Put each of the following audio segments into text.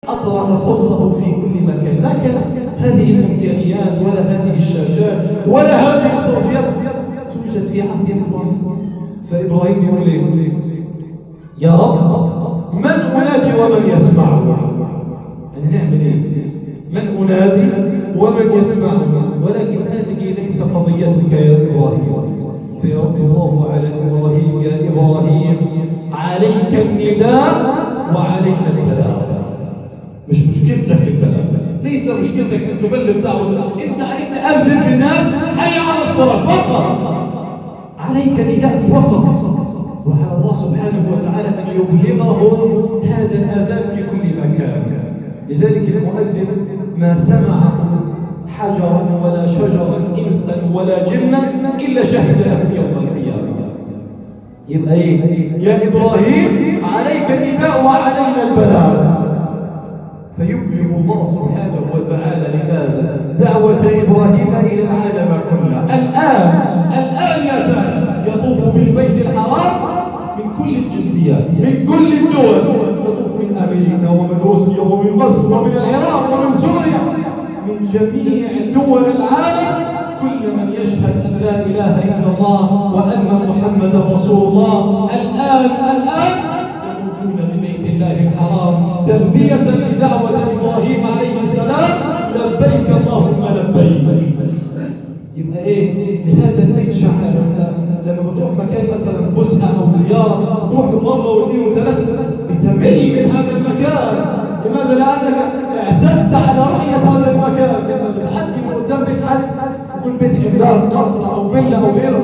أطرق صوته في كل مكان، لكن هذه الإمكانيات ولا هذه الشاشات ولا هذه الصوتيات توجد في عهد إبراهيم. فإبراهيم يقول إيه؟ يا رب من أنادي ومن يسمع؟ يعني نعمل إيه؟ من أنادي ومن يسمع؟ ولكن هذه ليس قضيتك يا إبراهيم. فيرد الله على إبراهيم: يا إبراهيم عليك النداء وعلينا البلاغ. مش مشكلتك البلاغ، ليس مشكلتك أن تبلغ دعوة الله. أنت عليك تأذن في الناس حي على الصلاة فقط، عليك نداء فقط، وعلى الله سبحانه وتعالى أن يبلغهم هذا الآذان في كل مكان. لذلك المؤذن ما سمع حجرا ولا شجرا إنسا ولا جنا إلا شهد له يوم القيامة. يبقى إيه؟ يا إبراهيم عليك النداء وعلينا البلاغ. فيبلغ الله سبحانه وتعالى لماذا؟ دعوة إبراهيم إلى العالم كله. الآن يا سادة يطوف بالبيت الحرام من كل الجنسيات، من كل الدول، يطوف من أمريكا ومن روسيا ومن مصر ومن العراق ومن سوريا، من جميع دول العالم، كل من يشهد أن لا إله إلا الله وأن محمدا رسول الله. الآن يطوفون ببيت الله الحرام تلبية لدعوة إبراهيم عليه السلام: لبيك اللهم لبيك. يبقى إيه؟ لهذا البيت شعر. لما بتروح مكان مثلا فسحة أو زيارة، تروح مرة واثنين وثلاثة، بتمل من هذا المكان. لماذا؟ لأنك اعتدت على رؤية هذا المكان. لما بتعدي من قدام بيت حد، يكون بيت عملاق، قصر أو فيلا أو غيره،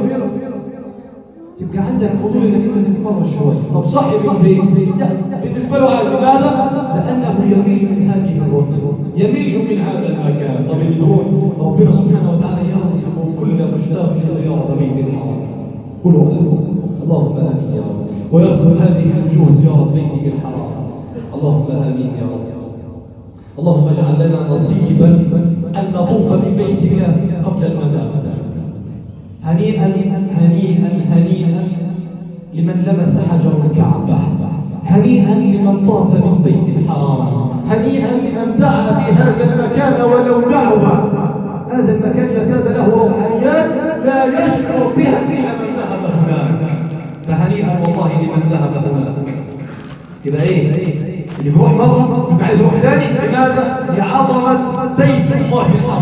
تبقى عندك فضول انك انت تتفرج شويه. طب صاحب البيت لا، بالنسبه له عادي. لماذا؟ لانه يمل من هذه الرؤيه، يمل من هذا المكان. طب اللي يروح ربنا سبحانه وتعالى يرزق كل مشتاق لزياره بيت الحرام. قولوا اللهم امين يا رب، ويرزق هذه الوجوه زياره بيته الحرام. اللهم امين يا رب. اللهم اجعل لنا نصيبا ان نطوف ببيتك قبل الممات. هنيئا هنيئا هنيئا لمن لمس حجر الكعبة، هنيئا لمن طاف من بيت الحرام، هنيئا لمن دعا في هذا المكان ولو دعوة. هذا المكان يا سادة له روحانيات لا يشعر بها إلا من ذهب هناك. فهنيئا والله لمن ذهب هناك. يبقى إيه؟ اللي بيروح مرة يبقى عايز يروح تاني. لماذا؟ لعظمة بيت الله الحرام.